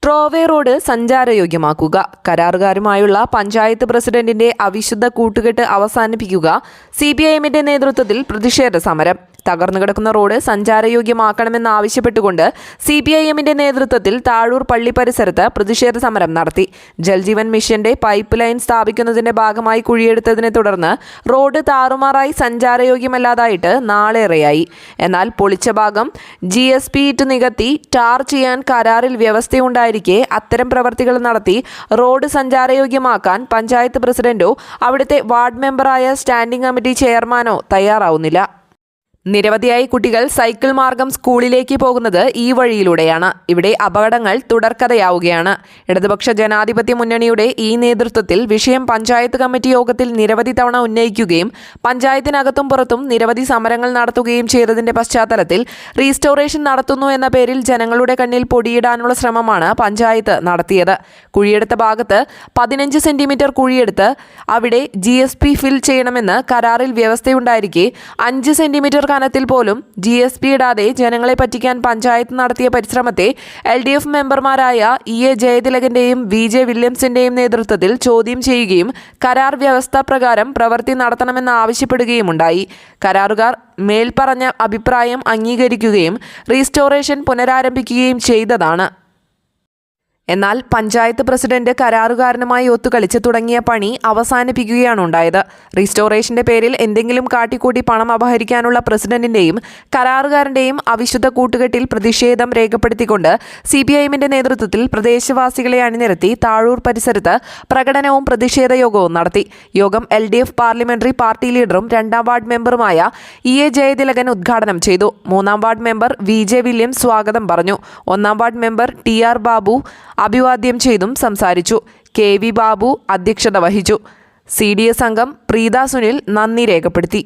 ട്രോവേ road സഞ്ചാരയോഗ്യമാക്കുക, കരാറുകാരുമായുള്ള panchayat പ്രസിഡന്റിന്റെ അവിശുദ്ധ കൂട്ടുകെട്ട് അവസാനിപ്പിക്കുക. CPIMന്റെ നേതൃത്വത്തിൽ പ്രതിഷേധ സമരം. തകർന്നു കിടക്കുന്ന റോഡ് സഞ്ചാരയോഗ്യമാക്കണമെന്നാവശ്യപ്പെട്ടുകൊണ്ട് CPIMന്റെ നേതൃത്വത്തിൽ താഴൂർ പള്ളി പരിസരത്ത് പ്രതിഷേധ സമരം നടത്തി. ജൽജീവൻ മിഷന്റെ പൈപ്പ് ലൈൻ സ്ഥാപിക്കുന്നതിന്റെ ഭാഗമായി കുഴിയെടുത്തതിനെ തുടർന്ന് റോഡ് താറുമാറായി സഞ്ചാരയോഗ്യമല്ലാതായിട്ട് നാളേറെയായി. എന്നാൽ പൊളിച്ച ഭാഗം GSP ഇട്ട് നികത്തി ടാർ ചെയ്യാൻ കരാറിൽ വ്യവസ്ഥയുണ്ടായിരിക്കെ അത്തരം പ്രവർത്തികൾ നടത്തി റോഡ് സഞ്ചാരയോഗ്യമാക്കാൻ പഞ്ചായത്ത് പ്രസിഡന്റോ അവിടുത്തെ വാർഡ് മെമ്പറായ സ്റ്റാൻഡിംഗ് കമ്മിറ്റി ചെയർമാനോ തയ്യാറാവുന്നില്ല. നിരവധിയായി കുട്ടികൾ സൈക്കിൾ മാർഗം സ്കൂളിലേക്ക് പോകുന്നത് ഈ വഴിയിലൂടെയാണ്. ഇവിടെ അപകടങ്ങൾ തുടർക്കഥയാവുകയാണ്. ഇടതുപക്ഷ ജനാധിപത്യ മുന്നണിയുടെ ഈ നേതൃത്വത്തിൽ വിഷയം പഞ്ചായത്ത് കമ്മിറ്റി യോഗത്തിൽ നിരവധി തവണ ഉന്നയിക്കുകയും പഞ്ചായത്തിനകത്തും പുറത്തും നിരവധി സമരങ്ങൾ നടത്തുകയും ചെയ്തതിന്റെ പശ്ചാത്തലത്തിൽ റീസ്റ്റോറേഷൻ നടത്തുന്നു എന്ന പേരിൽ ജനങ്ങളുടെ കണ്ണിൽ പൊടിയിടാനുള്ള ശ്രമമാണ് പഞ്ചായത്ത് നടത്തിയത്. കുഴിയെടുത്ത ഭാഗത്ത് 15 സെന്റിമീറ്റർ കുഴിയെടുത്ത് അവിടെ GSP ഫിൽ ചെയ്യണമെന്ന് കരാറിൽ വ്യവസ്ഥയുണ്ടായിരിക്കെ 5 സെന്റിമീറ്റർ കനത്തിൽ പോലും GSP ഇടാതെ ജനങ്ങളെ പറ്റിക്കാൻ പഞ്ചായത്ത് നടത്തിയ പരിശ്രമത്തെ LDF മെമ്പർമാരായ EA ജയതിലകന്റെയും VJ വില്യംസിന്റെയും നേതൃത്വത്തിൽ ചോദ്യം ചെയ്യുകയും കരാർ വ്യവസ്ഥ പ്രകാരം പ്രവൃത്തി നടത്തണമെന്നാവശ്യപ്പെടുകയുമുണ്ടായി. കരാറുകാർ മേൽപ്പറഞ്ഞ അഭിപ്രായം അംഗീകരിക്കുകയും റീസ്റ്റോറേഷൻ പുനരാരംഭിക്കുകയും ചെയ്തതാണ്. എന്നാൽ പഞ്ചായത്ത് പ്രസിഡന്റ് കരാറുകാരനുമായി ഒത്തുകളിച്ച് തുടങ്ങിയ പണി അവസാനിപ്പിക്കുകയാണ് ഉണ്ടായത്. റീസ്റ്റോറേഷന്റെ പേരിൽ എന്തെങ്കിലും കാട്ടിക്കൂട്ടി പണം അപഹരിക്കാനുള്ള പ്രസിഡന്റിന്റെയും കരാറുകാരന്റെയും അവിശുദ്ധ കൂട്ടുകെട്ടിൽ പ്രതിഷേധം രേഖപ്പെടുത്തിക്കൊണ്ട് CPIMന്റെ നേതൃത്വത്തിൽ പ്രദേശവാസികളെ അണിനിരത്തി താഴൂർ പരിസരത്ത് പ്രകടനവും പ്രതിഷേധ യോഗവും നടത്തി. യോഗം LDF പാർലമെന്ററി പാർട്ടി ലീഡറും 2ാം വാർഡ് മെമ്പറുമായ EA ജയതിലകൻ ഉദ്ഘാടനം ചെയ്തു. 3ാം വാർഡ് മെമ്പർ VJ വില്യംസ് സ്വാഗതം പറഞ്ഞു. 1ാം വാർഡ് മെമ്പർ TR ബാബു അഭിവാദ്യം ചെയ്തും സംസാരിച്ചു. KV ബാബു അധ്യക്ഷത വഹിച്ചു. CDS അംഗം പ്രീത സുനിൽ നന്ദി രേഖപ്പെടുത്തി.